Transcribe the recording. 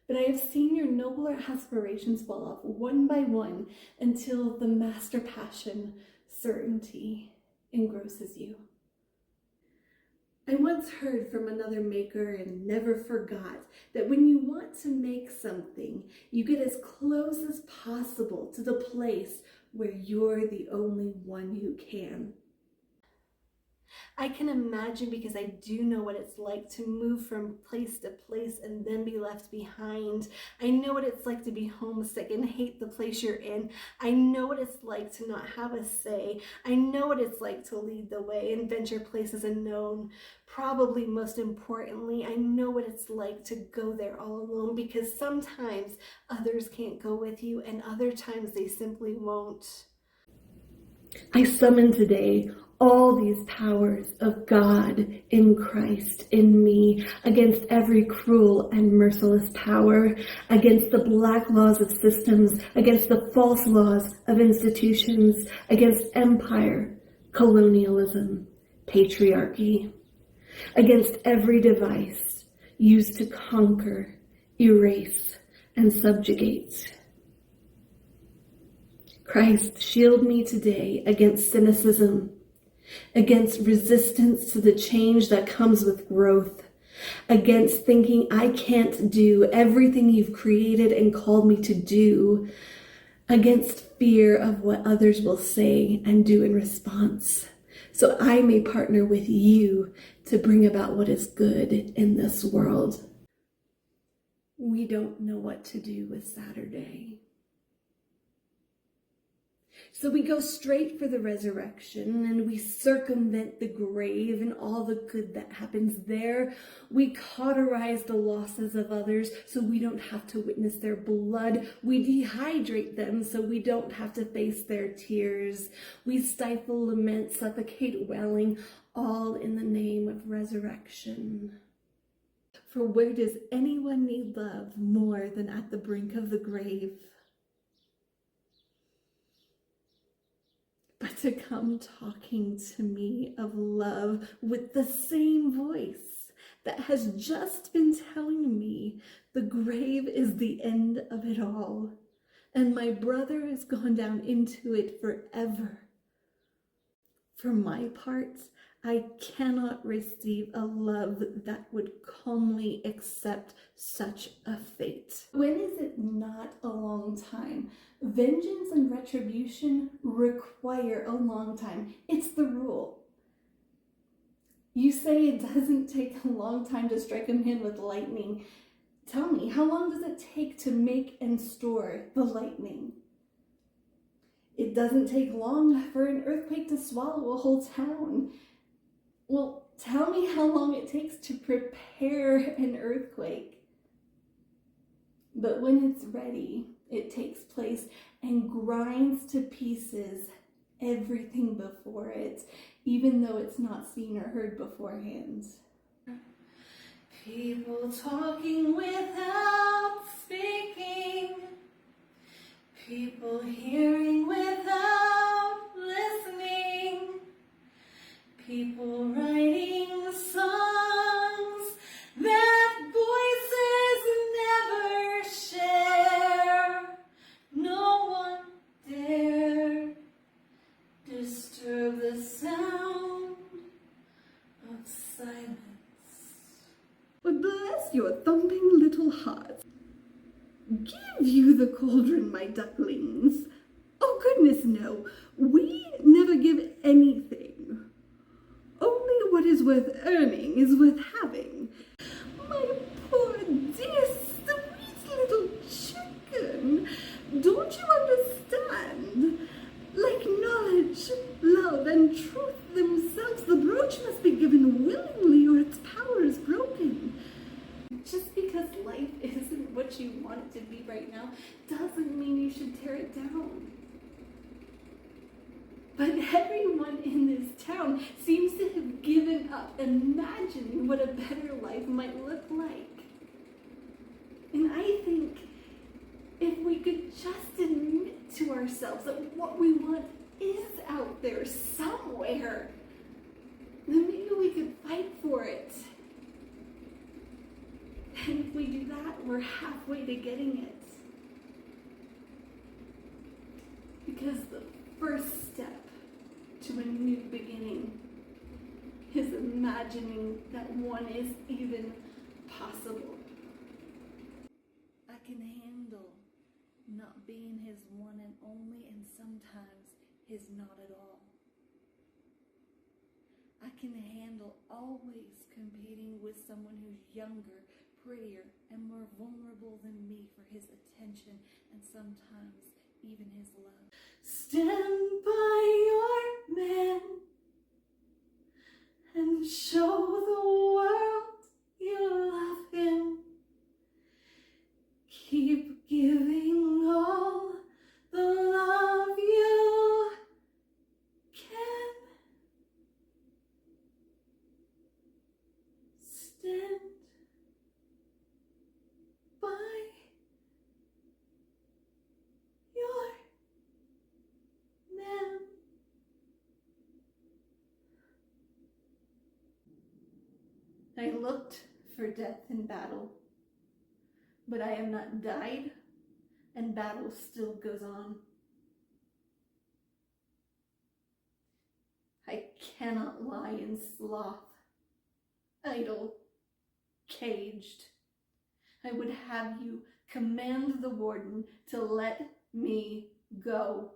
but I have seen your nobler aspirations fall off one by one until the master passion, certainty, engrosses you. I once heard from another maker and never forgot that when you want to make something, you get as close as possible to the place where you're the only one who can. I can imagine, because I do know what it's like to move from place to place and then be left behind. I know what it's like to be homesick and hate the place you're in. I know what it's like to not have a say. I know what it's like to lead the way and venture places unknown. Probably most importantly, I know what it's like to go there all alone, because sometimes others can't go with you and other times they simply won't. I summon today all these powers of God in Christ in me against every cruel and merciless power, against the black laws of systems, against the false laws of institutions, against empire, colonialism, patriarchy, against every device used to conquer, erase, and subjugate. Christ, shield me today against cynicism, against resistance to the change that comes with growth, against thinking I can't do everything you've created and called me to do, against fear of what others will say and do in response, so I may partner with you to bring about what is good in this world. We don't know what to do with Saturday. So we go straight for the resurrection and we circumvent the grave and all the good that happens there. We cauterize the losses of others so we don't have to witness their blood. We dehydrate them so we don't have to face their tears. We stifle lament, suffocate wailing, all in the name of resurrection. For where does anyone need love more than at the brink of the grave? But to come talking to me of love with the same voice that has just been telling me the grave is the end of it all, and my brother has gone down into it forever. For my part, I cannot receive a love that would calmly accept such a fate. When is it not a long time? Vengeance and retribution require a long time. It's the rule. You say it doesn't take a long time to strike a man with lightning. Tell me, how long does it take to make and store the lightning? It doesn't take long for an earthquake to swallow a whole town. Well, tell me how long it takes to prepare an earthquake. But when it's ready, it takes place and grinds to pieces everything before it, even though it's not seen or heard beforehand. People talking without speaking, people hearing without listening, people writing songs that voices never share. No one dare disturb the sound of silence. But bless your thumping little hearts. Give you the cauldron, my ducklings. Oh, goodness, no. We never give anything. Only what is worth earning is worth having. My poor, dear, sweet little chicken. Don't you understand? Like knowledge, love, and truth themselves, the brooch must be given willingly or its power is broken. Just because life isn't what you want it to be right now doesn't mean you should tear it down. But everyone in this town seems to have given up imagining what a better life might look like. And I think if we could just admit to ourselves that what we want is out there somewhere, then maybe we could fight for it. And if we do that, we're were halfway to getting it. Because the first step to a new beginning is imagining that one is even possible. I can handle not being his one and only, and sometimes his not at all. I can handle always competing with someone who's younger, prettier, and more vulnerable than me for his attention and sometimes even his love. Stand by your man and show the world you love him. Keep giving all the love you can. Stand by your man. I looked for death in battle, but I have not died, and battle still goes on. I cannot lie in sloth, idle, caged. I would have you command the warden to let me go.